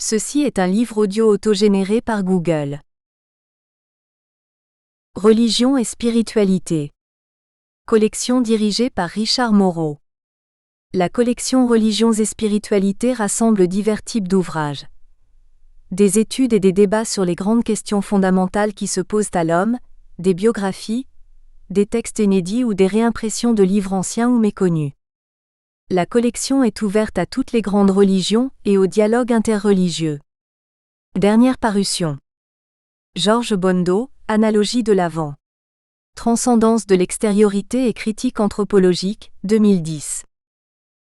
Ceci est un livre audio autogénéré par Google. Religion et spiritualité. Collection dirigée par Richard Moreau. La collection Religions et spiritualité rassemble divers types d'ouvrages. Des études et des débats sur les grandes questions fondamentales qui se posent à l'homme, des biographies, des textes inédits ou des réimpressions de livres anciens ou méconnus. La collection est ouverte à toutes les grandes religions et au dialogue interreligieux. Dernière parution. Georges Bondo, Analogie de l'Avent. Transcendance de l'extériorité et critique anthropologique, 2010.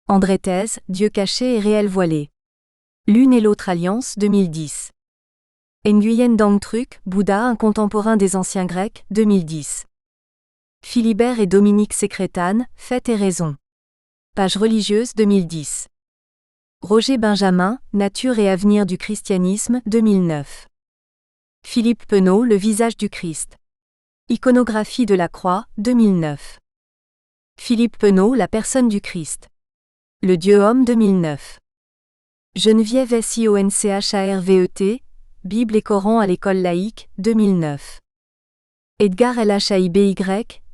André Thèse, Dieu caché et réel voilé. L'une et l'autre alliance, 2010. Nguyen Dang Truc, Bouddha, un contemporain des anciens Grecs, 2010. Philibert et Dominique Secrétane, Fait et raison. Page religieuse, 2010. Roger Benjamin, Nature et avenir du christianisme, 2009. Philippe Penaud, Le visage du Christ. Iconographie de la croix, 2009. Philippe Penaud, La personne du Christ. Le Dieu-homme, 2009. Geneviève Sioncharvet, Bible et Coran à l'école laïque, 2009. Edgar Lhiby,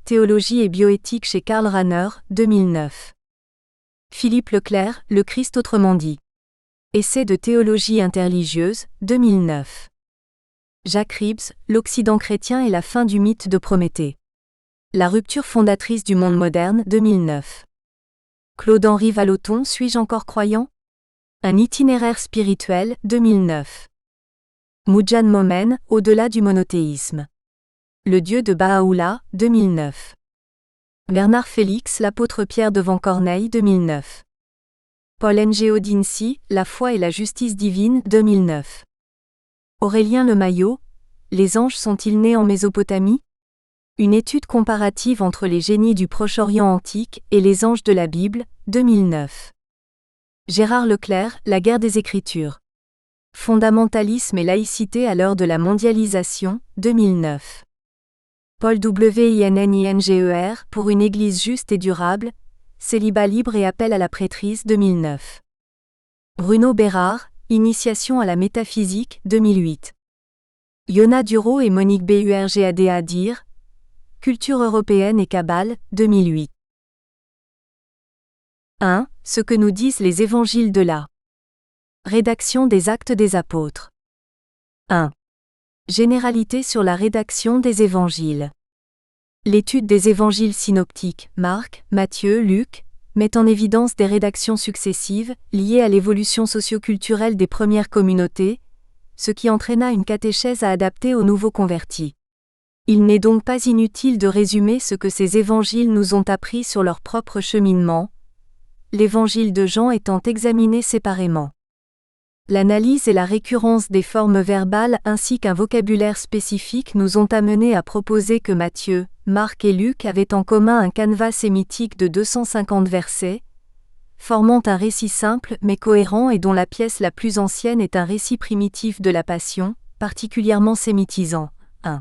Théologie et bioéthique chez Karl Rahner, 2009. Philippe Leclerc, Le Christ autrement dit. Essai de théologie interreligieuse, 2009. Jacques Ribs, L'Occident chrétien et la fin du mythe de Prométhée. La rupture fondatrice du monde moderne, 2009. Claude-Henri Vallotton, Suis-je encore croyant ? Un itinéraire spirituel, 2009. Mujjan Momen, Au-delà du monothéisme. Le Dieu de Baha'u'llah, 2009. Bernard Félix, L'apôtre Pierre devant Corneille, 2009. Paul Ngo Dincy, La foi et la justice divine, 2009. Aurélien Lemaillot, Les anges sont-ils nés en Mésopotamie ? Une étude comparative entre les génies du Proche-Orient antique et les anges de la Bible, 2009. Gérard Leclerc, La guerre des Écritures. Fondamentalisme et laïcité à l'heure de la mondialisation, 2009. Paul Wininger, Pour une Église juste et durable, Célibat libre et appel à la prêtrise, 2009. Bruno Bérard, Initiation à la métaphysique, 2008. Yona Duro et Monique Burgada dire, Culture européenne et Kabbale, 2008. 1. Ce que nous disent les évangiles de la rédaction des Actes des Apôtres. 1. Généralité sur la rédaction des évangiles. L'étude des évangiles synoptiques, Marc, Matthieu, Luc, met en évidence des rédactions successives, liées à l'évolution socio-culturelle des premières communautés, ce qui entraîna une catéchèse à adapter aux nouveaux convertis. Il n'est donc pas inutile de résumer ce que ces évangiles nous ont appris sur leur propre cheminement, l'évangile de Jean étant examiné séparément. L'analyse et la récurrence des formes verbales ainsi qu'un vocabulaire spécifique nous ont amenés à proposer que Matthieu, Marc et Luc avaient en commun un canevas sémitique de 250 versets, formant un récit simple mais cohérent et dont la pièce la plus ancienne est un récit primitif de la Passion, particulièrement sémitisant. 1.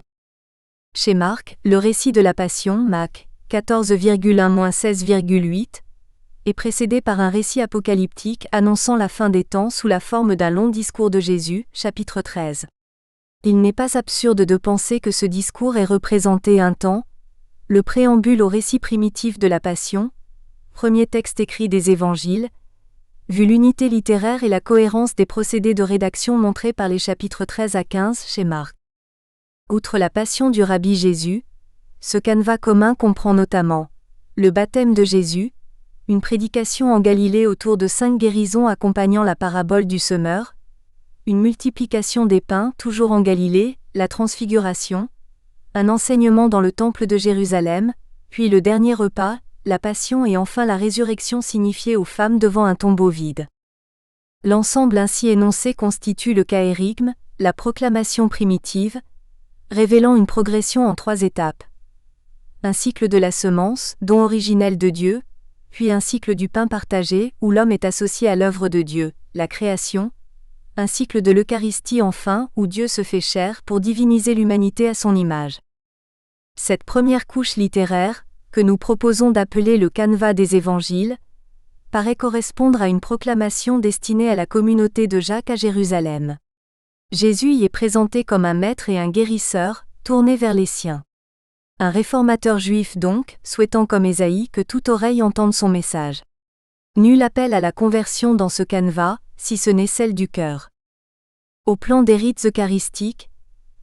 Chez Marc, le récit de la Passion, Mac. 14,1-16,8, est précédé par un récit apocalyptique annonçant la fin des temps sous la forme d'un long discours de Jésus, chapitre 13. Il n'est pas absurde de penser que ce discours ait représenté un temps, le préambule au récit primitif de la Passion, premier texte écrit des évangiles, vu l'unité littéraire et la cohérence des procédés de rédaction montrés par les chapitres 13 à 15 chez Marc. Outre la Passion du Rabbi Jésus, ce canevas commun comprend notamment le baptême de Jésus, une prédication en Galilée autour de 5 guérisons accompagnant la parabole du semeur, une multiplication des pains toujours en Galilée, la transfiguration, un enseignement dans le temple de Jérusalem, puis le dernier repas, la passion et enfin la résurrection signifiée aux femmes devant un tombeau vide. L'ensemble ainsi énoncé constitue le chaérigme, la proclamation primitive, révélant une progression en 3 étapes. Un cycle de la semence, don originel de Dieu, puis un cycle du pain partagé, où l'homme est associé à l'œuvre de Dieu, la création, un cycle de l'Eucharistie enfin, où Dieu se fait chair pour diviniser l'humanité à son image. Cette première couche littéraire, que nous proposons d'appeler le canevas des évangiles, paraît correspondre à une proclamation destinée à la communauté de Jacques à Jérusalem. Jésus y est présenté comme un maître et un guérisseur, tourné vers les siens. Un réformateur juif donc, souhaitant comme Ésaïe que toute oreille entende son message. Nul appel à la conversion dans ce canevas, si ce n'est celle du cœur. Au plan des rites eucharistiques,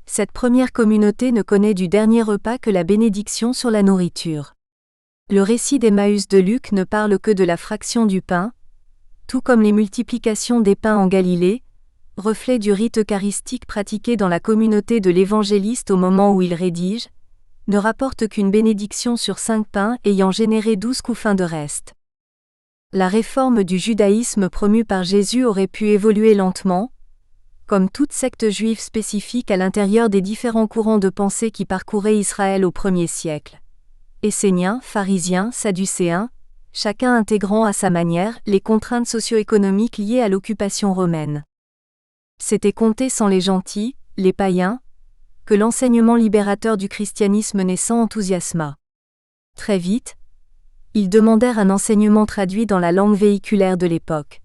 cette première communauté ne connaît du dernier repas que la bénédiction sur la nourriture. Le récit d'Emmaüs de Luc ne parle que de la fraction du pain, tout comme les multiplications des pains en Galilée, reflet du rite eucharistique pratiqué dans la communauté de l'évangéliste au moment où il rédige, ne rapporte qu'une bénédiction sur 5 pains ayant généré 12 couffins de reste. La réforme du judaïsme promue par Jésus aurait pu évoluer lentement, comme toute secte juive spécifique à l'intérieur des différents courants de pensée qui parcouraient Israël au 1er siècle. Esséniens, pharisiens, sadducéens, chacun intégrant à sa manière les contraintes socio-économiques liées à l'occupation romaine. C'était compté sans les gentils, les païens, que l'enseignement libérateur du christianisme naissant enthousiasma. Très vite, ils demandèrent un enseignement traduit dans la langue véhiculaire de l'époque.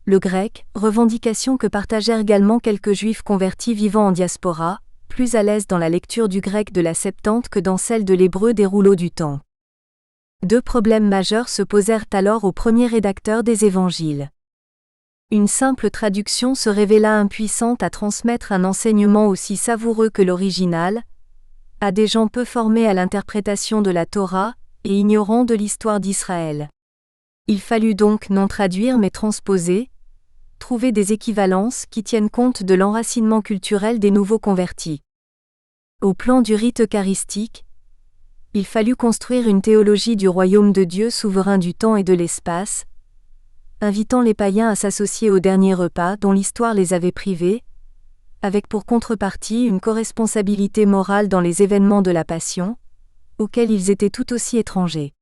Le grec, revendication que partagèrent également quelques juifs convertis vivant en diaspora, plus à l'aise dans la lecture du grec de la Septante que dans celle de l'hébreu des rouleaux du temps. 2 problèmes majeurs se posèrent alors aux premiers rédacteurs des évangiles. Une simple traduction se révéla impuissante à transmettre un enseignement aussi savoureux que l'original, à des gens peu formés à l'interprétation de la Torah et ignorants de l'histoire d'Israël. Il fallut donc non traduire mais transposer, trouver des équivalences qui tiennent compte de l'enracinement culturel des nouveaux convertis. Au plan du rite eucharistique, il fallut construire une théologie du royaume de Dieu souverain du temps et de l'espace, invitant les païens à s'associer au dernier repas dont l'histoire les avait privés, avec pour contrepartie une corresponsabilité morale dans les événements de la Passion, auxquels ils étaient tout aussi étrangers.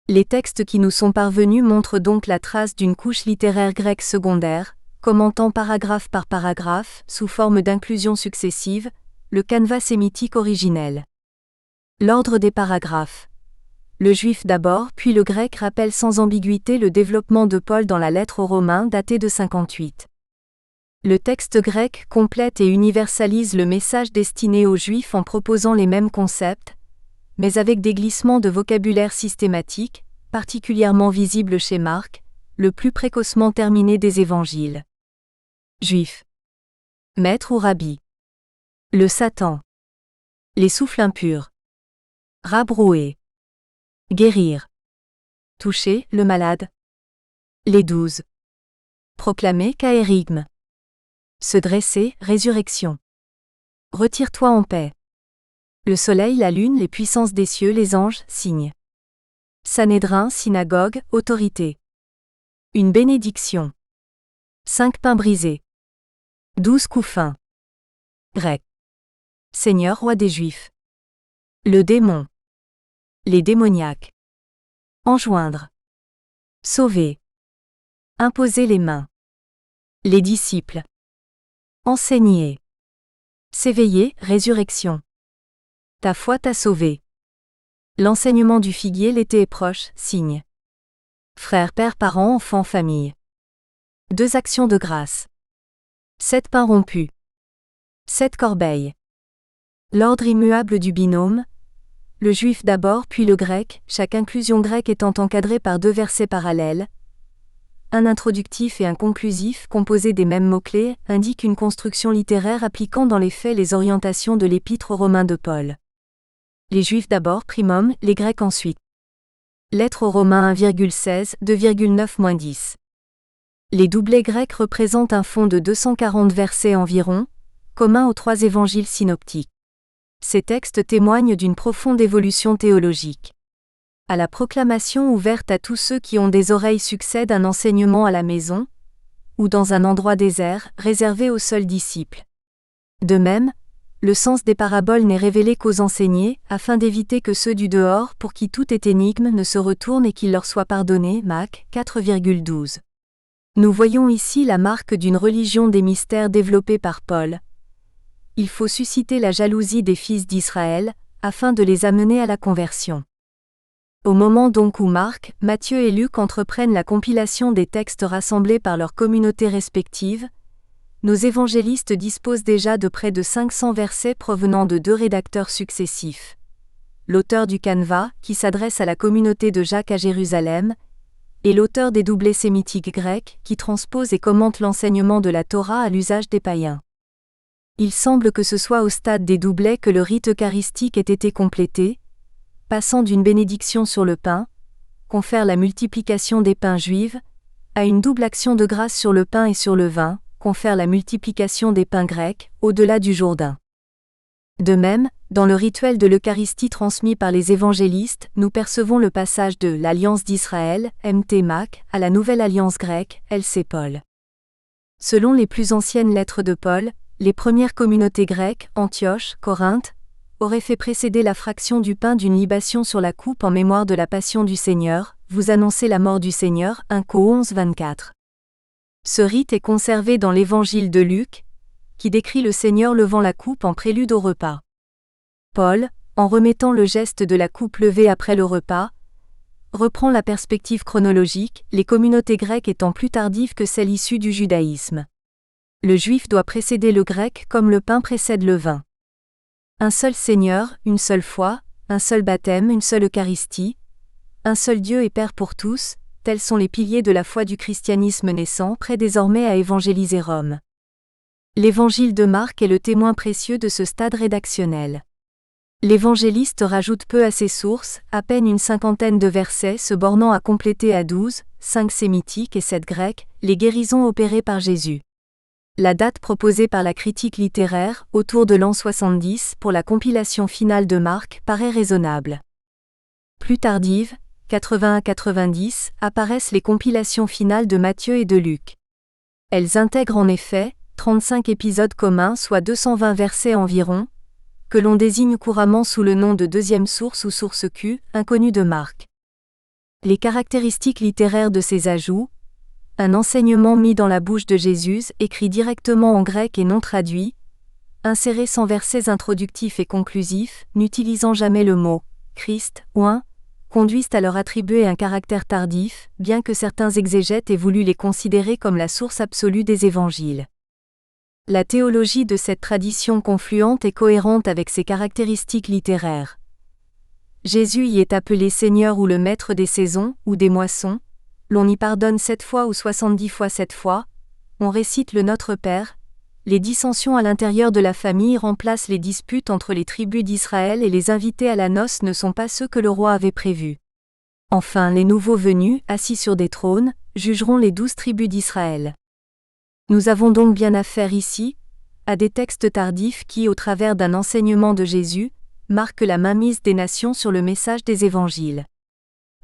Les textes qui nous sont parvenus montrent donc la trace d'une couche littéraire grecque secondaire, commentant paragraphe par paragraphe, sous forme d'inclusions successives, le canevas sémitique originel. L'ordre des paragraphes. Le juif d'abord, puis le grec rappelle sans ambiguïté le développement de Paul dans la lettre aux Romains datée de 58. Le texte grec complète et universalise le message destiné aux juifs en proposant les mêmes concepts, mais avec des glissements de vocabulaire systématiques, particulièrement visibles chez Marc, le plus précocement terminé des évangiles. Juif. Maître ou rabbi. Le Satan. Les souffles impurs. Rabrouer. Guérir. Toucher, le malade. Les 12. Proclamer, kaérigme. Se dresser, résurrection. Retire-toi en paix. Le soleil, la lune, les puissances des cieux, les anges, signes. Sanhédrin, synagogue, autorité. Une bénédiction. 5 pains brisés. 12 couffins. Grec. Seigneur roi des Juifs. Le démon. Les démoniaques. Enjoindre. Sauver. Imposer les mains. Les disciples. Enseigner. S'éveiller, résurrection. Ta foi t'a sauvé. L'enseignement du figuier, l'été est proche, signe. Frères, pères, parents, enfants, famille. 2 actions de grâce. 7 pains rompus. 7 corbeilles. L'ordre immuable du binôme. Le juif d'abord puis le grec, chaque inclusion grecque étant encadrée par 2 versets parallèles. Un introductif et un conclusif composés des mêmes mots-clés indiquent une construction littéraire appliquant dans les faits les orientations de l'épître aux Romains de Paul. Les Juifs d'abord, primum, les Grecs ensuite. Lettre aux Romains 1,16, 2,9-10. Les doublets grecs représentent un fond de 240 versets environ, commun aux 3 évangiles synoptiques. Ces textes témoignent d'une profonde évolution théologique. À la proclamation ouverte à tous ceux qui ont des oreilles succède un enseignement à la maison, ou dans un endroit désert, réservé aux seuls disciples. De même, le sens des paraboles n'est révélé qu'aux enseignés, afin d'éviter que ceux du dehors, pour qui tout est énigme, ne se retournent et qu'il leur soit pardonné. Mac. 4,12. Nous voyons ici la marque d'une religion des mystères développée par Paul. Il faut susciter la jalousie des fils d'Israël, afin de les amener à la conversion. Au moment donc où Marc, Matthieu et Luc entreprennent la compilation des textes rassemblés par leurs communautés respectives, nos évangélistes disposent déjà de près de 500 versets provenant de 2 rédacteurs successifs. L'auteur du Canevas, qui s'adresse à la communauté de Jacques à Jérusalem, et l'auteur des doublets sémitiques grecs, qui transpose et commente l'enseignement de la Torah à l'usage des païens. Il semble que ce soit au stade des doublets que le rite eucharistique ait été complété, passant d'une bénédiction sur le pain, confère la multiplication des pains juifs, à une double action de grâce sur le pain et sur le vin, confère la multiplication des pains grecs, au-delà du Jourdain. De même, dans le rituel de l'Eucharistie transmis par les évangélistes, nous percevons le passage de l'Alliance d'Israël, Mt Mac, à la Nouvelle Alliance grecque, LC Paul. Selon les plus anciennes lettres de Paul, les premières communautés grecques, Antioche, Corinthe, auraient fait précéder la fraction du pain d'une libation sur la coupe en mémoire de la passion du Seigneur, vous annoncez la mort du Seigneur, 1 Cor 11, 24. Ce rite est conservé dans l'évangile de Luc, qui décrit le Seigneur levant la coupe en prélude au repas. Paul, en remettant le geste de la coupe levée après le repas, reprend la perspective chronologique, les communautés grecques étant plus tardives que celles issues du judaïsme. Le juif doit précéder le grec comme le pain précède le vin. Un seul Seigneur, une seule foi, un seul baptême, une seule Eucharistie, un seul Dieu et Père pour tous, tels sont les piliers de la foi du christianisme naissant, prêt désormais à évangéliser Rome. L'évangile de Marc est le témoin précieux de ce stade rédactionnel. L'évangéliste rajoute peu à ses sources, à peine une cinquantaine de versets se bornant à compléter à 12, 5 sémitiques et 7 grecs, les guérisons opérées par Jésus. La date proposée par la critique littéraire, autour de l'an 70, pour la compilation finale de Marc, paraît raisonnable. Plus tardive, 80-90, apparaissent les compilations finales de Matthieu et de Luc. Elles intègrent en effet 35 épisodes communs, soit 220 versets environ, que l'on désigne couramment sous le nom de deuxième source ou source Q, inconnue de Marc. Les caractéristiques littéraires de ces ajouts, un enseignement mis dans la bouche de Jésus, écrit directement en grec et non traduit, inséré sans versets introductifs et conclusifs, n'utilisant jamais le mot « Christ » ou « un », conduisent à leur attribuer un caractère tardif, bien que certains exégètes aient voulu les considérer comme la source absolue des évangiles. La théologie de cette tradition confluente est cohérente avec ses caractéristiques littéraires. Jésus y est appelé Seigneur ou le Maître des saisons, ou des moissons, l'on y pardonne 7 fois ou 70 fois 7 fois, on récite le Notre Père, les dissensions à l'intérieur de la famille remplacent les disputes entre les tribus d'Israël et les invités à la noce ne sont pas ceux que le roi avait prévus. Enfin, les nouveaux venus, assis sur des trônes, jugeront les 12 tribus d'Israël. Nous avons donc bien affaire ici, à des textes tardifs qui, au travers d'un enseignement de Jésus, marquent la mainmise des nations sur le message des évangiles.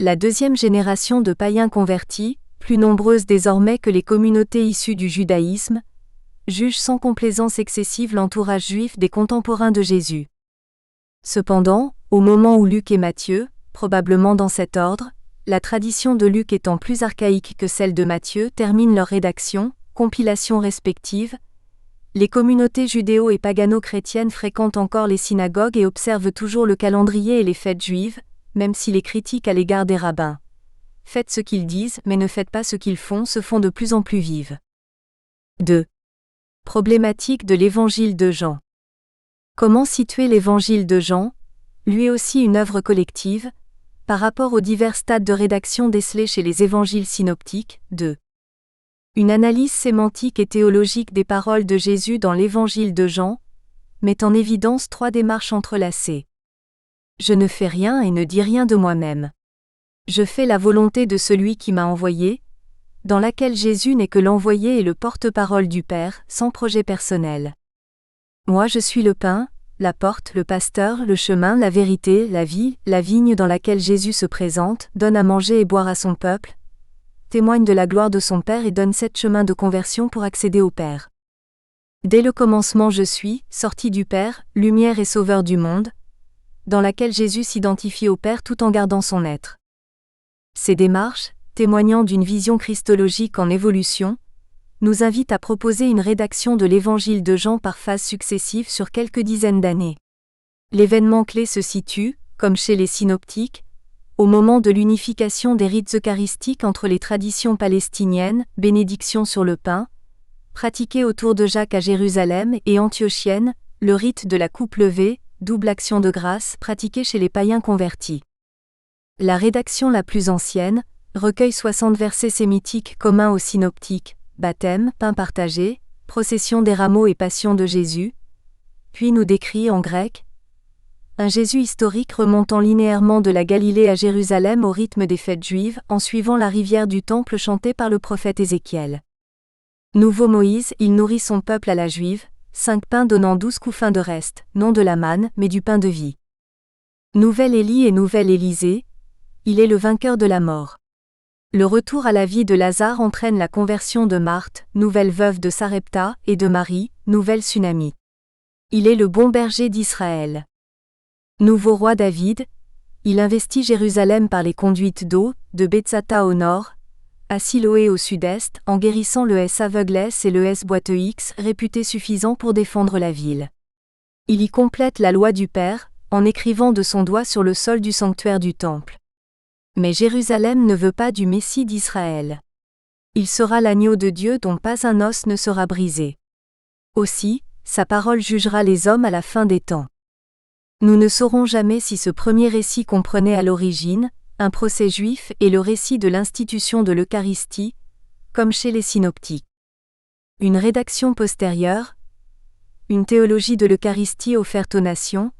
La deuxième génération de païens convertis, plus nombreuse désormais que les communautés issues du judaïsme, juge sans complaisance excessive l'entourage juif des contemporains de Jésus. Cependant, au moment où Luc et Matthieu, probablement dans cet ordre, la tradition de Luc étant plus archaïque que celle de Matthieu, terminent leur rédaction, compilation respective, les communautés judéo- et pagano-chrétiennes fréquentent encore les synagogues et observent toujours le calendrier et les fêtes juives, même si les critiques à l'égard des rabbins « Faites ce qu'ils disent, mais ne faites pas ce qu'ils font » se font de plus en plus vives. 2. Problématique de l'Évangile de Jean. Comment situer l'Évangile de Jean, lui aussi une œuvre collective, par rapport aux divers stades de rédaction décelés chez les évangiles synoptiques? 2. Une analyse sémantique et théologique des paroles de Jésus dans l'Évangile de Jean met en évidence 3 démarches entrelacées. Je ne fais rien et ne dis rien de moi-même. Je fais la volonté de celui qui m'a envoyé, dans laquelle Jésus n'est que l'envoyé et le porte-parole du Père, sans projet personnel. Moi je suis le pain, la porte, le pasteur, le chemin, la vérité, la vie, la vigne dans laquelle Jésus se présente, donne à manger et boire à son peuple, témoigne de la gloire de son Père et donne 7 chemins de conversion pour accéder au Père. Dès le commencement je suis, sorti du Père, lumière et sauveur du monde, dans laquelle Jésus s'identifie au Père tout en gardant son être. Ces démarches, témoignant d'une vision christologique en évolution, nous invitent à proposer une rédaction de l'Évangile de Jean par phases successives sur quelques dizaines d'années. L'événement clé se situe, comme chez les synoptiques, Au moment de l'unification des rites eucharistiques entre les traditions palestiniennes, bénédiction sur le pain, pratiquée autour de Jacques à Jérusalem, et antiochienne, le rite de la coupe levée, double action de grâce, pratiqué chez les païens convertis. La rédaction la plus ancienne, recueille 60 versets sémitiques communs aux synoptiques, baptême, pain partagé, procession des rameaux et passion de Jésus, puis nous décrit en grec un Jésus historique remontant linéairement de la Galilée à Jérusalem au rythme des fêtes juives, en suivant la rivière du temple chantée par le prophète Ézéchiel. Nouveau Moïse, il nourrit son peuple à la juive, 5 pains donnant 12 couffins de reste, non de la manne, mais du pain de vie. Nouvelle Élie et nouvelle Élisée, il est le vainqueur de la mort. Le retour à la vie de Lazare entraîne la conversion de Marthe, nouvelle veuve de Sarepta, et de Marie, nouvelle Sunamite. Il est le bon berger d'Israël. Nouveau roi David, il investit Jérusalem par les conduites d'eau, de Bethsata au nord, à Siloé au sud-est, en guérissant le S aveuglesse et le S boiteux X, réputé suffisant pour défendre la ville. Il y complète la loi du Père, en écrivant de son doigt sur le sol du sanctuaire du temple. Mais Jérusalem ne veut pas du Messie d'Israël. Il sera l'agneau de Dieu dont pas un os ne sera brisé. Aussi, sa parole jugera les hommes à la fin des temps. Nous ne saurons jamais si ce premier récit comprenait à l'origine un procès juif et le récit de l'institution de l'Eucharistie, comme chez les synoptiques. Une rédaction postérieure, une théologie de l'Eucharistie offerte aux nations,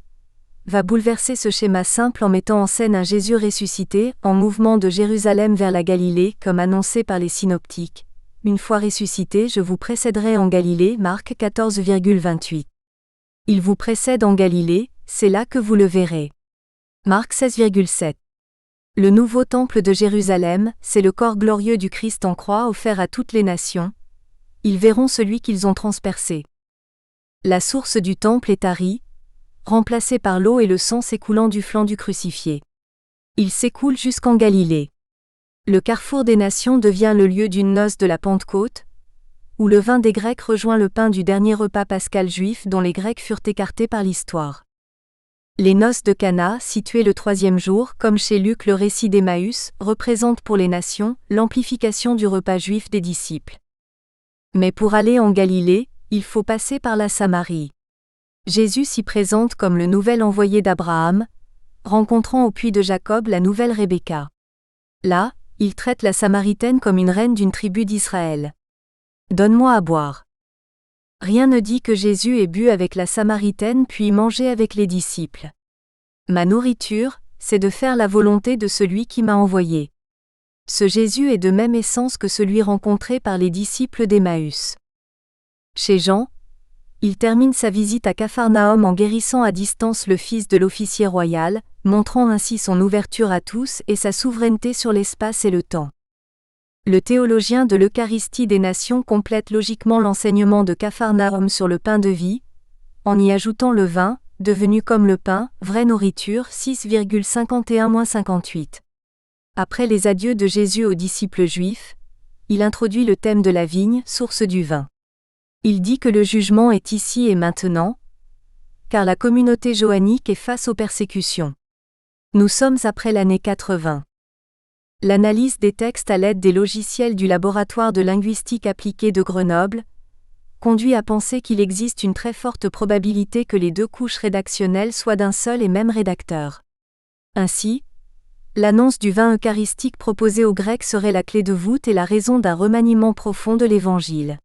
va bouleverser ce schéma simple en mettant en scène un Jésus ressuscité, en mouvement de Jérusalem vers la Galilée, comme annoncé par les synoptiques. Une fois ressuscité, je vous précéderai en Galilée, Marc 14,28. Il vous précède en Galilée, c'est là que vous le verrez. Marc 16,7. Le nouveau temple de Jérusalem, c'est le corps glorieux du Christ en croix offert à toutes les nations. Ils verront celui qu'ils ont transpercé. La source du temple est tarie, remplacée par l'eau et le sang s'écoulant du flanc du crucifié. Il s'écoule jusqu'en Galilée. Le carrefour des nations devient le lieu d'une noce de la Pentecôte, où le vin des Grecs rejoint le pain du dernier repas pascal juif dont les Grecs furent écartés par l'histoire. Les noces de Cana, situées le 3e jour, comme chez Luc le récit d'Emmaüs, représentent pour les nations l'amplification du repas juif des disciples. Mais pour aller en Galilée, il faut passer par la Samarie. Jésus s'y présente comme le nouvel envoyé d'Abraham, rencontrant au puits de Jacob la nouvelle Rebecca. Là, il traite la Samaritaine comme une reine d'une tribu d'Israël. « Donne-moi à boire. » Rien ne dit que Jésus ait bu avec la Samaritaine puis mangé avec les disciples. Ma nourriture, c'est de faire la volonté de celui qui m'a envoyé. Ce Jésus est de même essence que celui rencontré par les disciples d'Emmaüs. Chez Jean, il termine sa visite à Capharnaüm en guérissant à distance le fils de l'officier royal, montrant ainsi son ouverture à tous et sa souveraineté sur l'espace et le temps. Le théologien de l'Eucharistie des Nations complète logiquement l'enseignement de Capharnaüm sur le pain de vie, en y ajoutant le vin, devenu comme le pain, vraie nourriture 6,51-58. Après les adieux de Jésus aux disciples juifs, il introduit le thème de la vigne, source du vin. Il dit que le jugement est ici et maintenant, car la communauté johannique est face aux persécutions. Nous sommes après l'année 80. L'analyse des textes à l'aide des logiciels du laboratoire de linguistique appliquée de Grenoble conduit à penser qu'il existe une très forte probabilité que les deux couches rédactionnelles soient d'un seul et même rédacteur. Ainsi, l'annonce du vin eucharistique proposé aux Grecs serait la clé de voûte et la raison d'un remaniement profond de l'Évangile.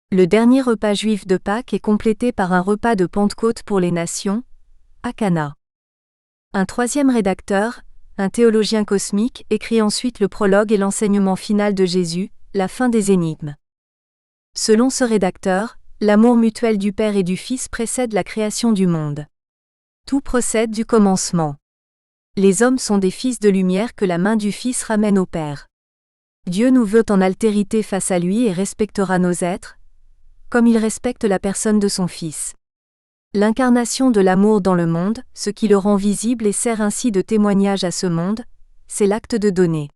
Le dernier repas juif de Pâques est complété par un repas de Pentecôte pour les nations, à Cana. Un troisième rédacteur, un théologien cosmique, écrit ensuite le prologue et l'enseignement final de Jésus, la fin des énigmes. Selon ce rédacteur, l'amour mutuel du Père et du Fils précède la création du monde. Tout procède du commencement. Les hommes sont des fils de lumière que la main du Fils ramène au Père. Dieu nous veut en altérité face à lui et respectera nos êtres, comme il respecte la personne de son Fils. L'incarnation de l'amour dans le monde, ce qui le rend visible et sert ainsi de témoignage à ce monde, c'est l'acte de donner.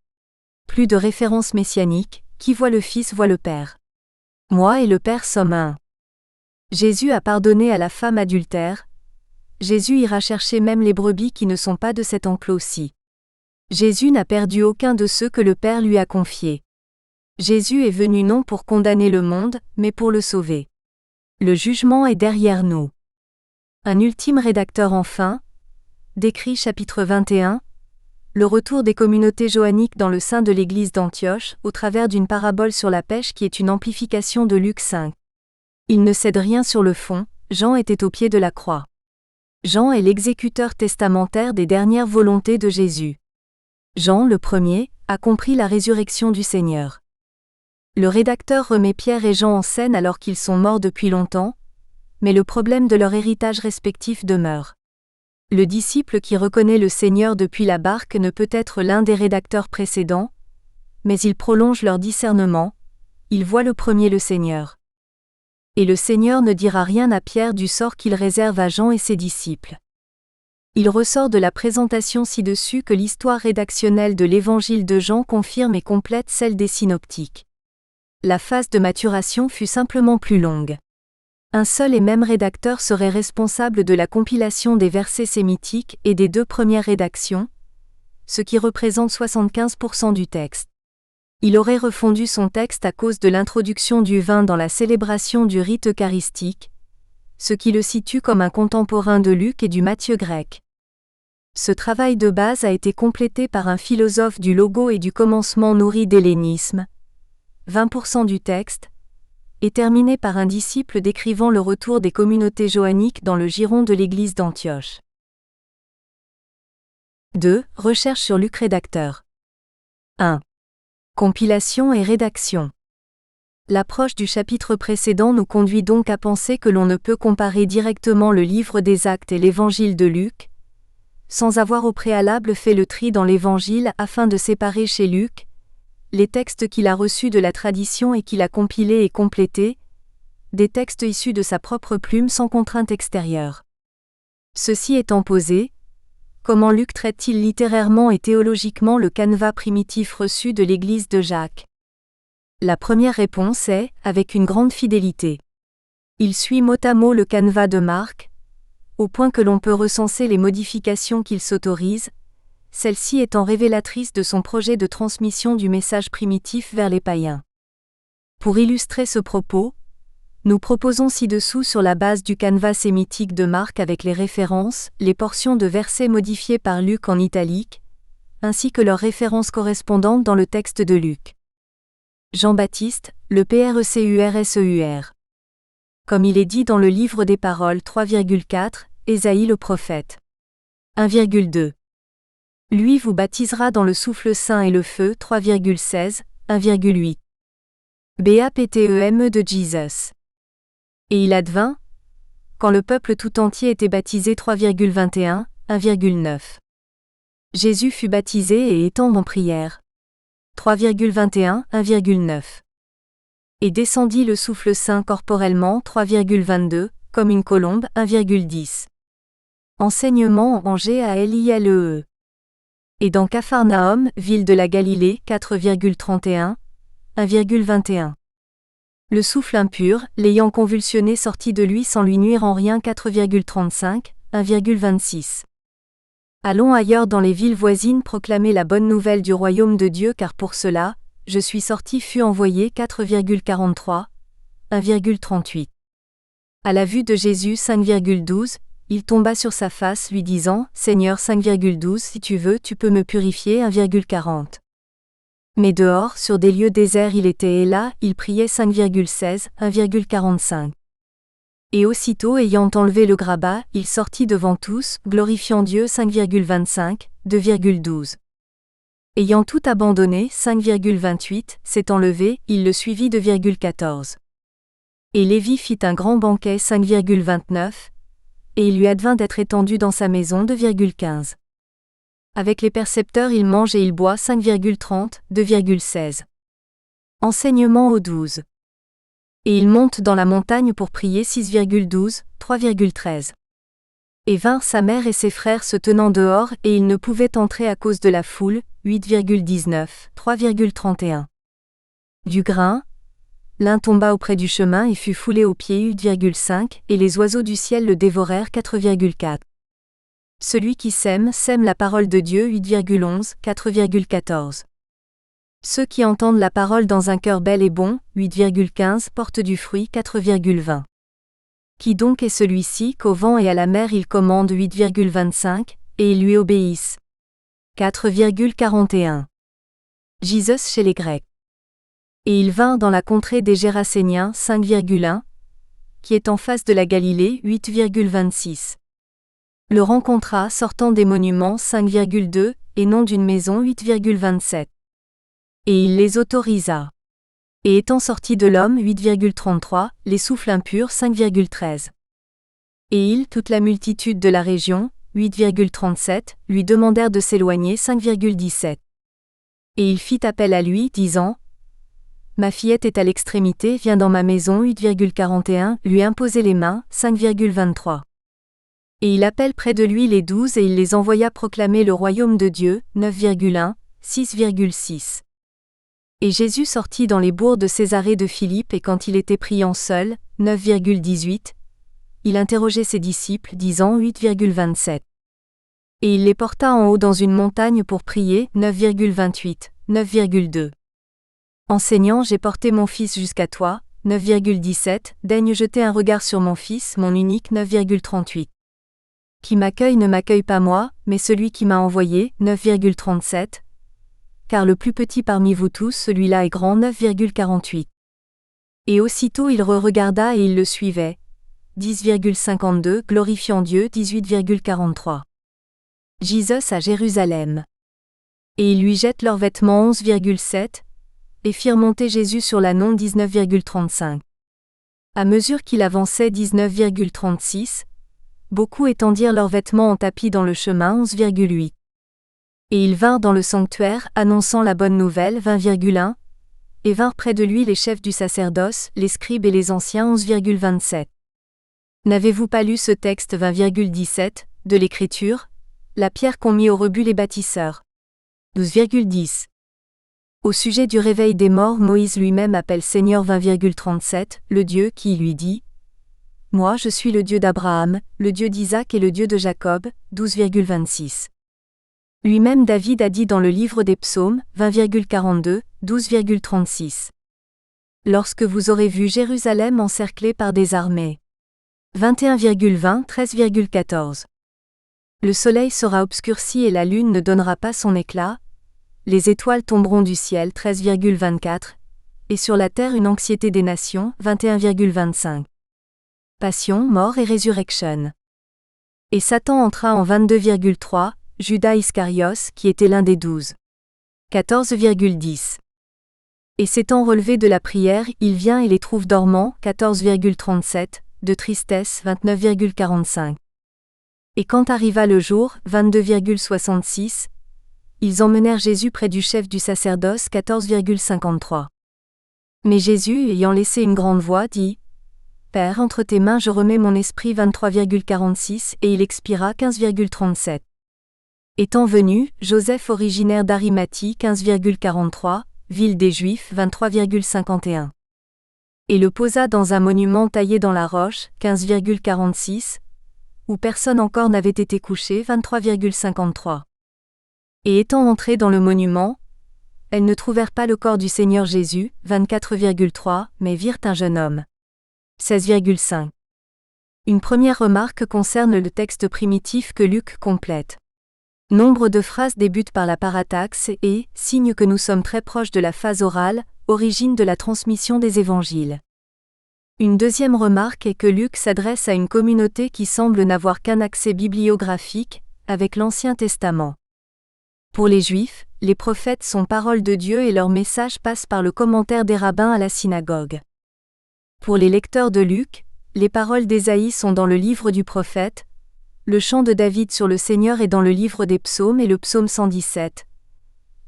Plus de référence messianique, qui voit le Fils voit le Père. Moi et le Père sommes un. Jésus a pardonné à la femme adultère. Jésus ira chercher même les brebis qui ne sont pas de cet enclos-ci. Jésus n'a perdu aucun de ceux que le Père lui a confiés. Jésus est venu non pour condamner le monde, mais pour le sauver. Le jugement est derrière nous. Un ultime rédacteur enfin décrit chapitre 21, le retour des communautés johanniques dans le sein de l'église d'Antioche, au travers d'une parabole sur la pêche qui est une amplification de Luc 5. Il ne cède rien sur le fond, Jean était au pied de la croix. Jean est l'exécuteur testamentaire des dernières volontés de Jésus. Jean, le premier, a compris la résurrection du Seigneur. Le rédacteur remet Pierre et Jean en scène alors qu'ils sont morts depuis longtemps, mais le problème de leur héritage respectif demeure. Le disciple qui reconnaît le Seigneur depuis la barque ne peut être l'un des rédacteurs précédents, mais il prolonge leur discernement, il voit le premier le Seigneur. Et le Seigneur ne dira rien à Pierre du sort qu'il réserve à Jean et ses disciples. Il ressort de la présentation ci-dessus que l'histoire rédactionnelle de l'évangile de Jean confirme et complète celle des synoptiques. La phase de maturation fut simplement plus longue. Un seul et même rédacteur serait responsable de la compilation des versets sémitiques et des deux premières rédactions, ce qui représente 75% du texte. Il aurait refondu son texte à cause de l'introduction du vin dans la célébration du rite eucharistique, ce qui le situe comme un contemporain de Luc et du Matthieu grec. Ce travail de base a été complété par un philosophe du logo et du commencement nourri d'hellénisme, 20% du texte, et terminé par un disciple décrivant le retour des communautés johanniques dans le giron de l'église d'Antioche. 2. Recherche sur Luc rédacteur. 1. Compilation et rédaction. L'approche du chapitre précédent nous conduit donc à penser que l'on ne peut comparer directement le livre des Actes et l'évangile de Luc, sans avoir au préalable fait le tri dans l'évangile afin de séparer chez Luc les textes qu'il a reçus de la tradition et qu'il a compilés et complétés, des textes issus de sa propre plume sans contrainte extérieure. Ceci étant posé, comment Luc traite-t-il littérairement et théologiquement le canevas primitif reçu de l'église de Jacques? La première réponse est, avec une grande fidélité. Il suit mot à mot le canevas de Marc, au point que l'on peut recenser les modifications qu'il s'autorise, celle-ci étant révélatrice de son projet de transmission du message primitif vers les païens. Pour illustrer ce propos, nous proposons ci-dessous sur la base du canevas sémitique de Marc avec les références, les portions de versets modifiées par Luc en italique, ainsi que leurs références correspondantes dans le texte de Luc. Jean-Baptiste, le PRECURSEUR. Comme il est dit dans le livre des Paroles 3,4, Ésaïe le prophète. 1,2. Lui vous baptisera dans le souffle saint et le feu 3,16, 1,8. BAPTEME de Jesus. Et il advint, quand le peuple tout entier était baptisé 3,21, 1,9. Jésus fut baptisé et étant en prière. 3,21, 1,9. Et descendit le souffle saint corporellement 3,22, comme une colombe 1,10. Enseignement en GALILEE. Et dans Capharnaüm, ville de la Galilée 4,31, 1,21. Le souffle impur, l'ayant convulsionné sortit de lui sans lui nuire en rien 4,35, 1,26. Allons ailleurs dans les villes voisines proclamer la bonne nouvelle du royaume de Dieu car pour cela, je suis sorti fut envoyé 4,43, 1,38. À la vue de Jésus 5,12, il tomba sur sa face lui disant, Seigneur 5,12 si tu veux tu peux me purifier 1,40. Mais dehors sur des lieux déserts il était et là, il priait 5,16, 1,45. Et aussitôt ayant enlevé le grabat, il sortit devant tous, glorifiant Dieu 5,25, 2,12. Ayant tout abandonné 5,28, s'étant levé, il le suivit 2,14. Et Lévi fit un grand banquet 5,29, et il lui advint d'être étendu dans sa maison 2,15. Avec les percepteurs il mange et il boit 5,30, 2,16. Enseignement au 12. Et il monte dans la montagne pour prier 6,12, 3,13. Et vinrent sa mère et ses frères se tenant dehors et ils ne pouvaient entrer à cause de la foule, 8,19, 3,31. Du grain, l'un tomba auprès du chemin et fut foulé aux pieds 8,5, et les oiseaux du ciel le dévorèrent 4,4. Celui qui sème, sème la parole de Dieu 8,11, 4,14. Ceux qui entendent la parole dans un cœur bel et bon, 8,15, portent du fruit 4,20. Qui donc est celui-ci qu'au vent et à la mer il commande 8,25, et ils lui obéissent 4,41. Jesus chez les Grecs. Et il vint dans la contrée des Gérasséniens 5,1, qui est en face de la Galilée 8,26. Le rencontra sortant des monuments 5,2, et non d'une maison 8,27. Et il les autorisa. Et étant sorti de l'homme 8,33, les souffles impurs 5,13. Et ils, toute la multitude de la région, 8,37, lui demandèrent de s'éloigner 5,17. Et il fit appel à lui, disant : Ma fillette est à l'extrémité, viens dans ma maison 8,41, lui imposer les mains 5,23. Et il appelle près de lui les 12 et il les envoya proclamer le royaume de Dieu 9,1, 6,6. Et Jésus sortit dans les bourgs de Césarée de Philippe et quand il était priant seul, 9,18, il interrogeait ses disciples, disant 8,27. Et il les porta en haut dans une montagne pour prier, 9,28, 9,2. Enseignant, j'ai porté mon fils jusqu'à toi, 9,17, daigne jeter un regard sur mon fils, mon unique, 9,38. Qui m'accueille ne m'accueille pas moi, mais celui qui m'a envoyé, 9,37. Car le plus petit parmi vous tous, celui-là est grand, 9,48. Et aussitôt il regarda et il le suivait. 10,52, glorifiant Dieu, 18,43. Jesus à Jérusalem. Et ils lui jettent leurs vêtements 11,7, et firent monter Jésus sur l'ânon 19,35. À mesure qu'il avançait 19,36, beaucoup étendirent leurs vêtements en tapis dans le chemin 11,8. Et ils vinrent dans le sanctuaire, annonçant la bonne nouvelle 20,1, et vinrent près de lui les chefs du sacerdoce, les scribes et les anciens 11,27. N'avez-vous pas lu ce texte 20,17, de l'Écriture, la pierre qu'ont mis au rebut les bâtisseurs 12,10. Au sujet du réveil des morts, Moïse lui-même appelle Seigneur 20,37, le Dieu qui lui dit : Moi je suis le Dieu d'Abraham, le Dieu d'Isaac et le Dieu de Jacob, 12,26. Lui-même David a dit dans le livre des Psaumes, 20,42, 12,36. Lorsque vous aurez vu Jérusalem encerclée par des armées. 21,20, 13,14. Le soleil sera obscurci et la lune ne donnera pas son éclat. Les étoiles tomberont du ciel 13,24, et sur la terre une anxiété des nations 21,25. Passion, mort et résurrection. Et Satan entra en 22,3, Judas Iscarios qui était l'un des 12. 14,10. Et s'étant relevé de la prière, il vient et les trouve dormants 14,37, de tristesse 29,45. Et quand arriva le jour 22,66, ils emmenèrent Jésus près du chef du sacerdoce 14,53. Mais Jésus, ayant laissé une grande voix, dit : Père, entre tes mains je remets mon esprit 23,46 et il expira 15,37. Étant venu, Joseph originaire d'Arimathie 15,43, ville des Juifs 23,51. Et le posa dans un monument taillé dans la roche 15,46, où personne encore n'avait été couché 23,53. Et étant entrés dans le monument, elles ne trouvèrent pas le corps du Seigneur Jésus, 24,3, mais virent un jeune homme. 16,5. Une première remarque concerne le texte primitif que Luc complète. Nombre de phrases débutent par la parataxe et, signe que nous sommes très proches de la phase orale, origine de la transmission des évangiles. Une deuxième remarque est que Luc s'adresse à une communauté qui semble n'avoir qu'un accès bibliographique, avec l'Ancien Testament. Pour les Juifs, les prophètes sont paroles de Dieu et leur message passe par le commentaire des rabbins à la synagogue. Pour les lecteurs de Luc, les paroles d'Ésaïe sont dans le livre du prophète, le chant de David sur le Seigneur est dans le livre des psaumes et le psaume 117.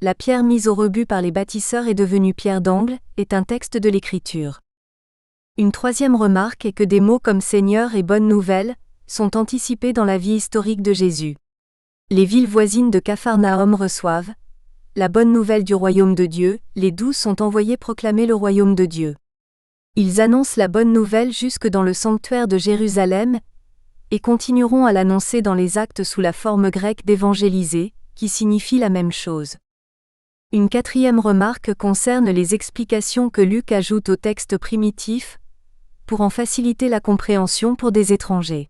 La pierre mise au rebut par les bâtisseurs est devenue pierre d'angle, est un texte de l'Écriture. Une troisième remarque est que des mots comme Seigneur et Bonne Nouvelle sont anticipés dans la vie historique de Jésus. Les villes voisines de Capharnaüm reçoivent la bonne nouvelle du royaume de Dieu, les 12 sont envoyés proclamer le royaume de Dieu. Ils annoncent la bonne nouvelle jusque dans le sanctuaire de Jérusalem, et continueront à l'annoncer dans les actes sous la forme grecque d'évangéliser, qui signifie la même chose. Une quatrième remarque concerne les explications que Luc ajoute au texte primitif, pour en faciliter la compréhension pour des étrangers.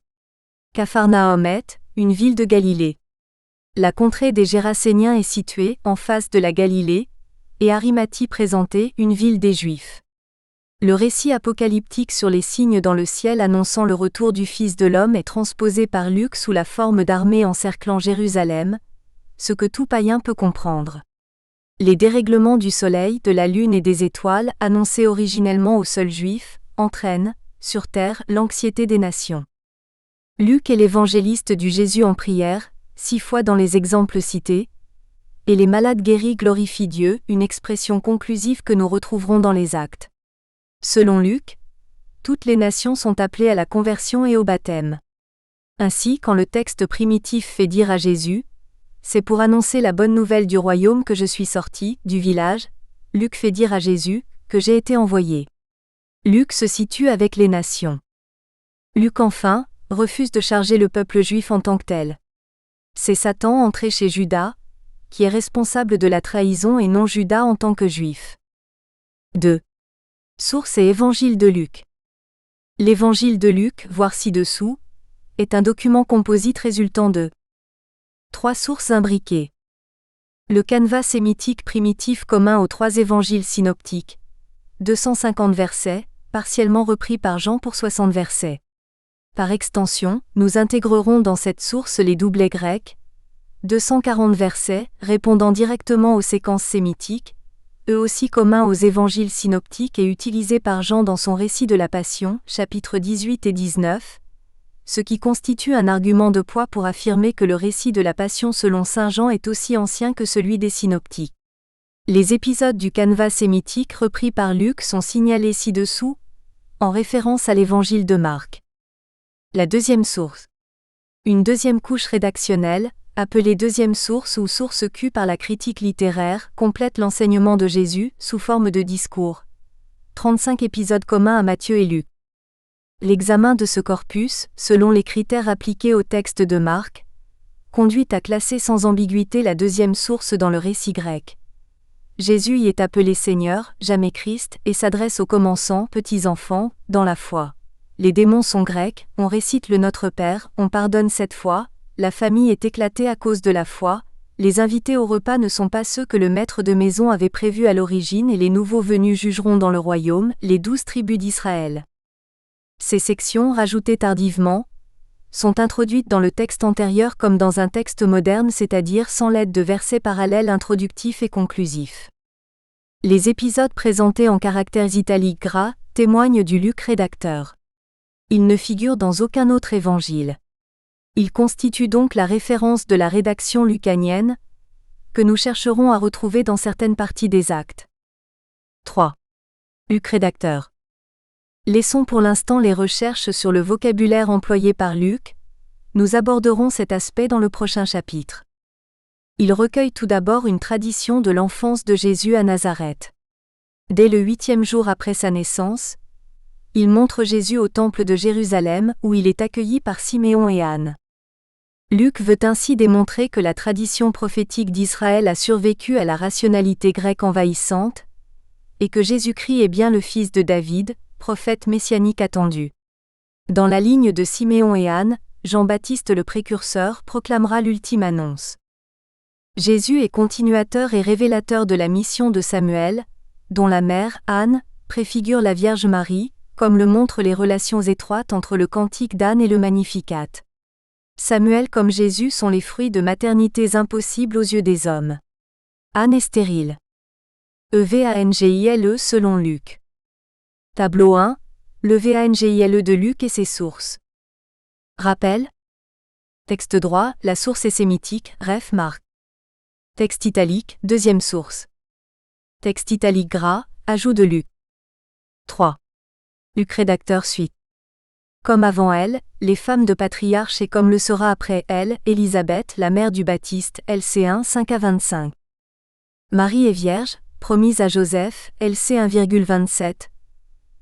Capharnaüm est une ville de Galilée. La contrée des Géraséniens est située en face de la Galilée, et Arimathie présentait une ville des Juifs. Le récit apocalyptique sur les signes dans le ciel annonçant le retour du Fils de l'homme est transposé par Luc sous la forme d'armées encerclant Jérusalem, ce que tout païen peut comprendre. Les dérèglements du soleil, de la lune et des étoiles, annoncés originellement aux seuls Juifs, entraînent, sur terre, l'anxiété des nations. Luc est l'évangéliste du Jésus en prière, 6 fois dans les exemples cités, et les malades guéris glorifient Dieu, une expression conclusive que nous retrouverons dans les Actes. Selon Luc, toutes les nations sont appelées à la conversion et au baptême. Ainsi, quand le texte primitif fait dire à Jésus, « C'est pour annoncer la bonne nouvelle du royaume que je suis sorti, du village », Luc fait dire à Jésus, « que j'ai été envoyé ». Luc se situe avec les nations. Luc enfin, refuse de charger le peuple juif en tant que tel. C'est Satan entré chez Judas, qui est responsable de la trahison et non Judas en tant que juif. 2. Source et Évangile de Luc. L'Évangile de Luc, voir ci-dessous, est un document composite résultant de 3 sources imbriquées. Le canevas sémitique primitif commun aux 3 évangiles synoptiques, 250 versets, partiellement repris par Jean pour 60 versets. Par extension, nous intégrerons dans cette source les doublets grecs, 240 versets, répondant directement aux séquences sémitiques, eux aussi communs aux évangiles synoptiques et utilisés par Jean dans son récit de la Passion, chapitres 18 et 19, ce qui constitue un argument de poids pour affirmer que le récit de la Passion selon saint Jean est aussi ancien que celui des synoptiques. Les épisodes du canevas sémitique repris par Luc sont signalés ci-dessous, en référence à l'évangile de Marc. La deuxième source. Une deuxième couche rédactionnelle, appelée deuxième source ou source Q par la critique littéraire, complète l'enseignement de Jésus, sous forme de discours. 35 épisodes communs à Matthieu et Luc. L'examen de ce corpus, selon les critères appliqués au texte de Marc, conduit à classer sans ambiguïté la deuxième source dans le récit grec. Jésus y est appelé Seigneur, jamais Christ, et s'adresse aux commençants, petits enfants, dans la foi. Les démons sont grecs, on récite le Notre Père, on pardonne 7 fois, la famille est éclatée à cause de la foi, les invités au repas ne sont pas ceux que le maître de maison avait prévus à l'origine et les nouveaux venus jugeront dans le royaume, les 12 tribus d'Israël. Ces sections, rajoutées tardivement, sont introduites dans le texte antérieur comme dans un texte moderne, c'est-à-dire sans l'aide de versets parallèles introductifs et conclusifs. Les épisodes présentés en caractères italiques gras témoignent du Luc rédacteur. Ils ne figurent dans aucun autre évangile. Ils constituent donc la référence de la rédaction lucanienne, que nous chercherons à retrouver dans certaines parties des Actes. 3. Luc rédacteur. Laissons pour l'instant les recherches sur le vocabulaire employé par Luc, nous aborderons cet aspect dans le prochain chapitre. Il recueille tout d'abord une tradition de l'enfance de Jésus à Nazareth. Dès le 8e jour après sa naissance, il montre Jésus au temple de Jérusalem où il est accueilli par Siméon et Anne. Luc veut ainsi démontrer que la tradition prophétique d'Israël a survécu à la rationalité grecque envahissante, et que Jésus-Christ est bien le fils de David, prophète messianique attendu. Dans la ligne de Siméon et Anne, Jean-Baptiste le précurseur proclamera l'ultime annonce. Jésus est continuateur et révélateur de la mission de Samuel, dont la mère, Anne, préfigure la Vierge Marie, comme le montrent les relations étroites entre le cantique d'Anne et le Magnificat. Samuel comme Jésus sont les fruits de maternités impossibles aux yeux des hommes. Anne est stérile. Évangile selon Luc. Tableau 1, l'Évangile de Luc et ses sources. Rappel. Texte droit, la source est sémitique, ref Marc. Texte italique, deuxième source. Texte italique gras, ajout de Luc. 3. Luc rédacteur suite. Comme avant elle, les femmes de patriarches et comme le sera après elle, Élisabeth, la mère du Baptiste, LC 1 5-25. Marie est vierge, promise à Joseph, LC 1,27.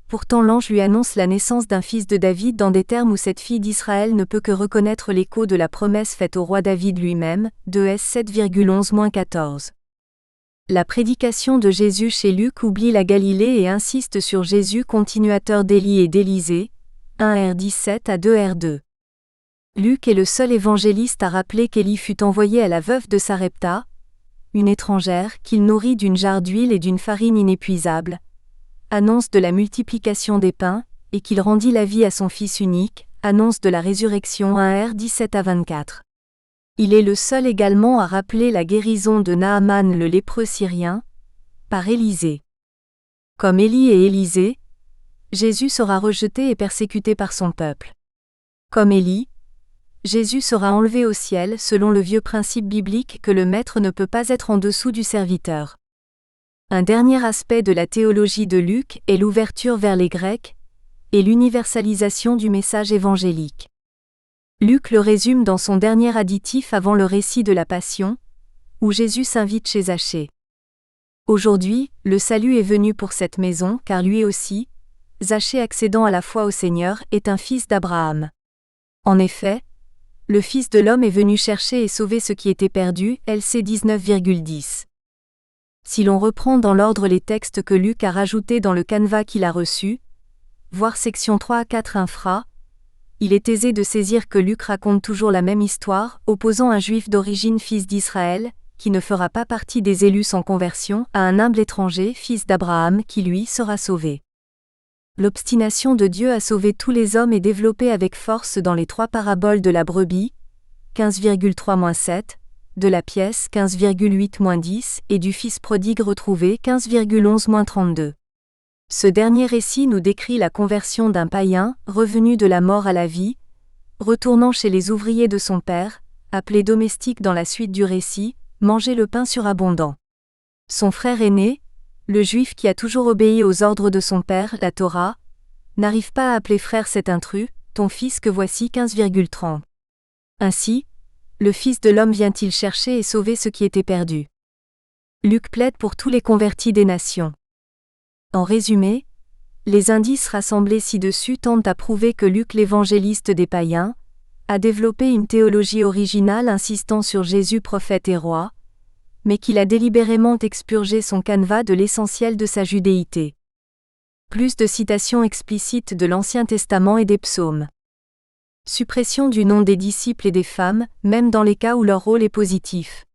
Pourtant l'ange lui annonce la naissance d'un fils de David dans des termes où cette fille d'Israël ne peut que reconnaître l'écho de la promesse faite au roi David lui-même, 2 7,11-14. La prédication de Jésus chez Luc oublie la Galilée et insiste sur Jésus continuateur d'Élie et d'Élisée, 1 R 17 à 2 R 2. Luc est le seul évangéliste à rappeler qu'Élie fut envoyé à la veuve de Sarepta, une étrangère, qu'il nourrit d'une jarre d'huile et d'une farine inépuisable, annonce de la multiplication des pains, et qu'il rendit la vie à son Fils unique, annonce de la résurrection 1 R 17 à 24. Il est le seul également à rappeler la guérison de Naaman le lépreux syrien, par Élisée. Comme Élie et Élisée, Jésus sera rejeté et persécuté par son peuple. Comme Élie, Jésus sera enlevé au ciel selon le vieux principe biblique que le maître ne peut pas être en dessous du serviteur. Un dernier aspect de la théologie de Luc est l'ouverture vers les Grecs et l'universalisation du message évangélique. Luc le résume dans son dernier additif avant le récit de la Passion, où Jésus s'invite chez Zachée. Aujourd'hui, le salut est venu pour cette maison car lui aussi, Zachée accédant à la foi au Seigneur, est un fils d'Abraham. En effet, le Fils de l'homme est venu chercher et sauver ce qui était perdu, LC 19,10. Si l'on reprend dans l'ordre les textes que Luc a rajoutés dans le canevas qu'il a reçu, voir section 3 à 4 infra, il est aisé de saisir que Luc raconte toujours la même histoire, opposant un juif d'origine fils d'Israël, qui ne fera pas partie des élus sans conversion, à un humble étranger, fils d'Abraham, qui lui sera sauvé. L'obstination de Dieu à sauver tous les hommes est développée avec force dans les 3 paraboles de la brebis, 15,3-7, de la pièce 15,8-10 et du fils prodigue retrouvé 15,11-32. Ce dernier récit nous décrit la conversion d'un païen, revenu de la mort à la vie, retournant chez les ouvriers de son père, appelé domestique dans la suite du récit, manger le pain surabondant. Son frère aîné, le juif qui a toujours obéi aux ordres de son père, la Torah, n'arrive pas à appeler frère cet intrus, ton fils que voici 15,30. Ainsi, le Fils de l'homme vient-il chercher et sauver ce qui était perdu. Luc plaide pour tous les convertis des nations. En résumé, les indices rassemblés ci-dessus tendent à prouver que Luc l'évangéliste des païens a développé une théologie originale insistant sur Jésus prophète et roi, mais qu'il a délibérément expurgé son canevas de l'essentiel de sa judéité. Plus de citations explicites de l'Ancien Testament et des psaumes. Suppression du nom des disciples et des femmes, même dans les cas où leur rôle est positif.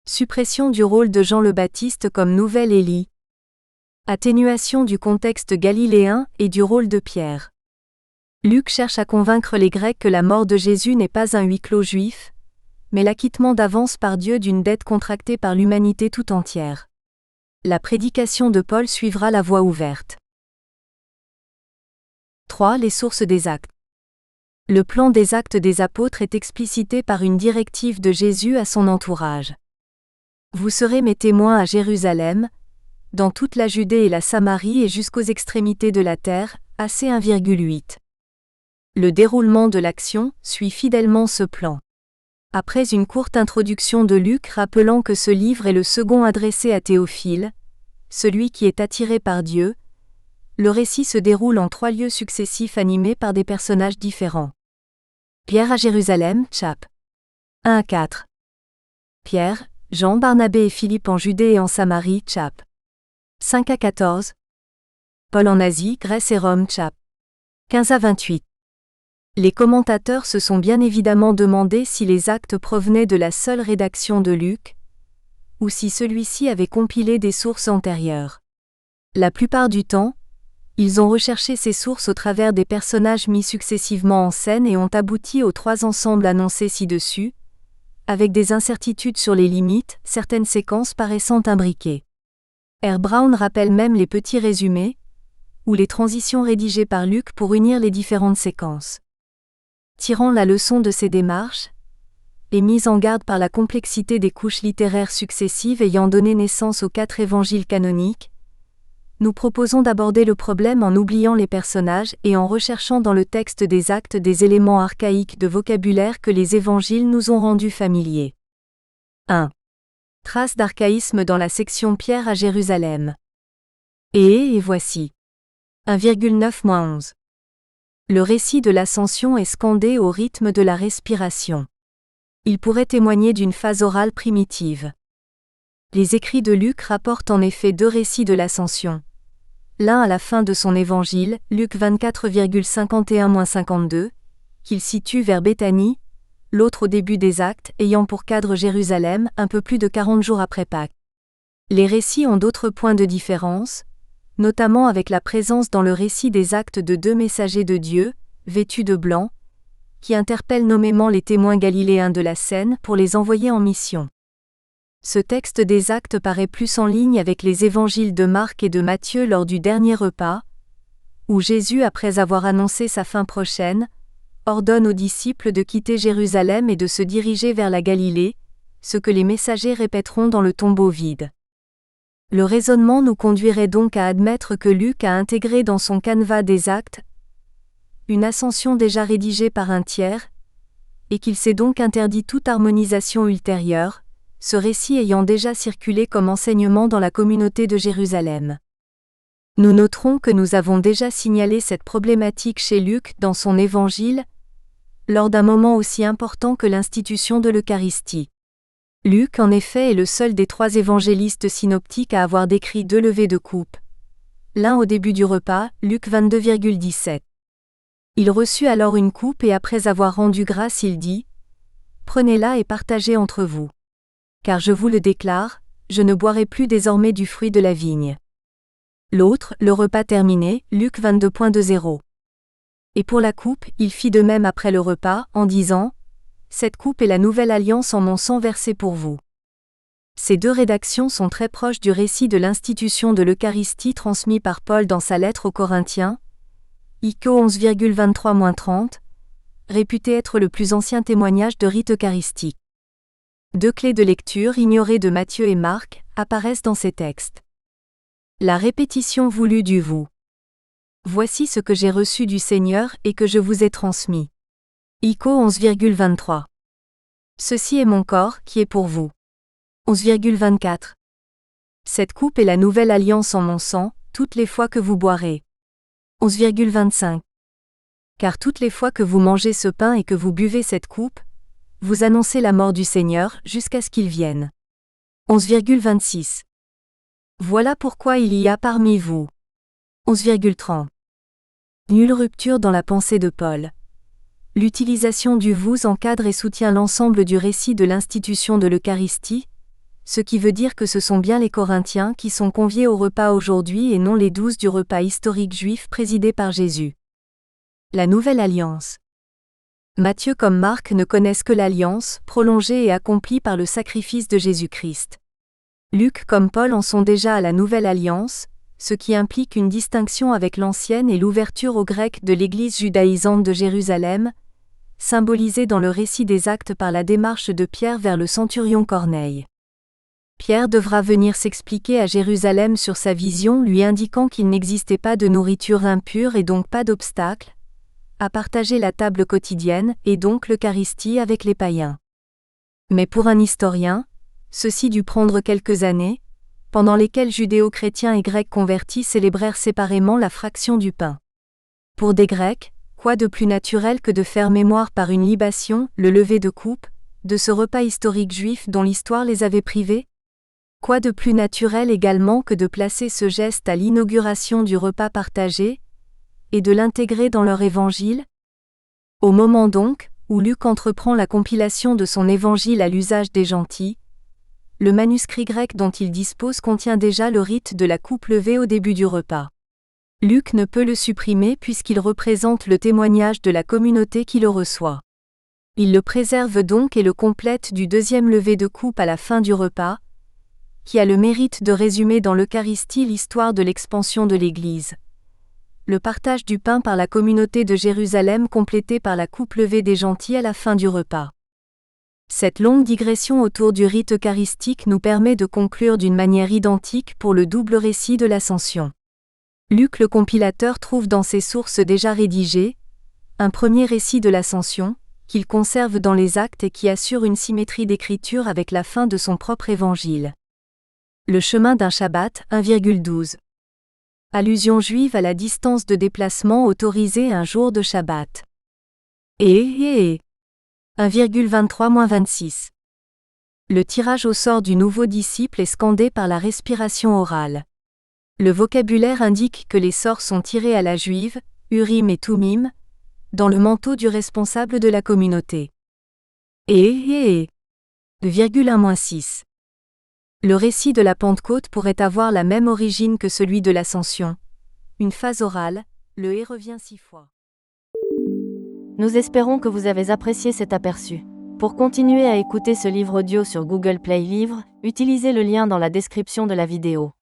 Suppression du rôle de Jean le Baptiste comme nouvel Élie. Atténuation du contexte galiléen et du rôle de Pierre. Luc cherche à convaincre les Grecs que la mort de Jésus n'est pas un huis clos juif, mais l'acquittement d'avance par Dieu d'une dette contractée par l'humanité tout entière. La prédication de Paul suivra la voie ouverte. 3. Les sources des actes. Le plan des actes des apôtres est explicité par une directive de Jésus à son entourage. Vous serez mes témoins à Jérusalem, dans toute la Judée et la Samarie et jusqu'aux extrémités de la terre, AC 1,8. Le déroulement de l'action suit fidèlement ce plan. Après une courte introduction de Luc rappelant que ce livre est le second adressé à Théophile, celui qui est attiré par Dieu, le récit se déroule en 3 lieux successifs animés par des personnages différents. Pierre à Jérusalem, chap. 1 à 4. Pierre, Jean, Barnabé et Philippe en Judée et en Samarie, chap. 5 à 14. Paul en Asie, Grèce et Rome, chap. 15 à 28. Les commentateurs se sont bien évidemment demandé si les actes provenaient de la seule rédaction de Luc, ou si celui-ci avait compilé des sources antérieures. La plupart du temps, ils ont recherché ces sources au travers des personnages mis successivement en scène et ont abouti aux 3 ensembles annoncés ci-dessus, avec des incertitudes sur les limites, certaines séquences paraissant imbriquées. R. Brown rappelle même les petits résumés, ou les transitions rédigées par Luc pour unir les différentes séquences. Tirant la leçon de ces démarches, et mise en garde par la complexité des couches littéraires successives ayant donné naissance aux 4 évangiles canoniques, nous proposons d'aborder le problème en oubliant les personnages et en recherchant dans le texte des actes des éléments archaïques de vocabulaire que les évangiles nous ont rendus familiers. 1. Traces d'archaïsme dans la section Pierre à Jérusalem. Et voici. 1,9-11. Le récit de l'ascension est scandé au rythme de la respiration. Il pourrait témoigner d'une phase orale primitive. Les écrits de Luc rapportent en effet deux récits de l'ascension. L'un à la fin de son évangile, Luc 24,51-52, qu'il situe vers Béthanie, l'autre au début des Actes, ayant pour cadre Jérusalem, un peu plus de 40 jours après Pâques. Les récits ont d'autres points de différence, notamment avec la présence dans le récit des Actes de deux messagers de Dieu, vêtus de blanc, qui interpellent nommément les témoins galiléens de la scène pour les envoyer en mission. Ce texte des Actes paraît plus en ligne avec les évangiles de Marc et de Matthieu lors du dernier repas, où Jésus, après avoir annoncé sa fin prochaine, ordonne aux disciples de quitter Jérusalem et de se diriger vers la Galilée, ce que les messagers répéteront dans le tombeau vide. Le raisonnement nous conduirait donc à admettre que Luc a intégré dans son canevas des Actes une ascension déjà rédigée par un tiers, et qu'il s'est donc interdit toute harmonisation ultérieure, ce récit ayant déjà circulé comme enseignement dans la communauté de Jérusalem. Nous noterons que nous avons déjà signalé cette problématique chez Luc dans son évangile, lors d'un moment aussi important que l'institution de l'Eucharistie. Luc, en effet, est le seul des trois évangélistes synoptiques à avoir décrit deux levées de coupe. L'un au début du repas, Luc 22,17. Il reçut alors une coupe et après avoir rendu grâce, il dit : « Prenez-la et partagez entre vous. Car je vous le déclare, je ne boirai plus désormais du fruit de la vigne. » L'autre, le repas terminé, Luc 22,20. Et pour la coupe, il fit de même après le repas, en disant : « Cette coupe est la nouvelle alliance en mon sang versé pour vous. » Ces deux rédactions sont très proches du récit de l'institution de l'Eucharistie transmis par Paul dans sa lettre aux Corinthiens, ICO 11,23-30, réputé être le plus ancien témoignage de rite eucharistique. Deux clés de lecture ignorées de Matthieu et Marc apparaissent dans ces textes. La répétition voulue du vous. Voici ce que j'ai reçu du Seigneur et que je vous ai transmis. ICO 11,23. Ceci est mon corps qui est pour vous. 11,24. Cette coupe est la nouvelle alliance en mon sang, toutes les fois que vous boirez. 11,25. Car toutes les fois que vous mangez ce pain et que vous buvez cette coupe, vous annoncez la mort du Seigneur jusqu'à ce qu'il vienne. 11,26. Voilà pourquoi il y a parmi vous. 11,30. Nulle rupture dans la pensée de Paul. L'utilisation du vous encadre et soutient l'ensemble du récit de l'institution de l'Eucharistie, ce qui veut dire que ce sont bien les Corinthiens qui sont conviés au repas aujourd'hui et non les 12 du repas historique juif présidé par Jésus. La nouvelle alliance. Matthieu comme Marc ne connaissent que l'alliance, prolongée et accomplie par le sacrifice de Jésus-Christ. Luc comme Paul en sont déjà à la nouvelle alliance, ce qui implique une distinction avec l'ancienne et l'ouverture aux Grecs de l'Église judaïsante de Jérusalem, symbolisée dans le récit des Actes par la démarche de Pierre vers le centurion Corneille. Pierre devra venir s'expliquer à Jérusalem sur sa vision, lui indiquant qu'il n'existait pas de nourriture impure et donc pas d'obstacle à partager la table quotidienne, et donc l'Eucharistie avec les païens. Mais pour un historien, ceci dut prendre quelques années, pendant lesquelles judéo-chrétiens et grecs convertis célébrèrent séparément la fraction du pain. Pour des Grecs, quoi de plus naturel que de faire mémoire par une libation, le lever de coupe, de ce repas historique juif dont l'histoire les avait privés ? Quoi de plus naturel également que de placer ce geste à l'inauguration du repas partagé, et de l'intégrer dans leur évangile ? Au moment donc, où Luc entreprend la compilation de son évangile à l'usage des gentils, le manuscrit grec dont il dispose contient déjà le rite de la coupe levée au début du repas. Luc ne peut le supprimer puisqu'il représente le témoignage de la communauté qui le reçoit. Il le préserve donc et le complète du deuxième lever de coupe à la fin du repas, qui a le mérite de résumer dans l'Eucharistie l'histoire de l'expansion de l'Église. Le partage du pain par la communauté de Jérusalem complété par la coupe levée des gentils à la fin du repas. Cette longue digression autour du rite eucharistique nous permet de conclure d'une manière identique pour le double récit de l'Ascension. Luc le compilateur trouve dans ses sources déjà rédigées un premier récit de l'Ascension, qu'il conserve dans les Actes et qui assure une symétrie d'écriture avec la fin de son propre évangile. Le chemin d'un Shabbat, 1,12. Allusion juive à la distance de déplacement autorisée un jour de Shabbat. 1,23-26. Le tirage au sort du nouveau disciple est scandé par la respiration orale. Le vocabulaire indique que les sorts sont tirés à la juive, Urim et Tumim, dans le manteau du responsable de la communauté. 1-6. Le récit de la Pentecôte pourrait avoir la même origine que celui de l'Ascension. Une phase orale, le et revient 6 fois. Nous espérons que vous avez apprécié cet aperçu. Pour continuer à écouter ce livre audio sur Google Play Livres, utilisez le lien dans la description de la vidéo.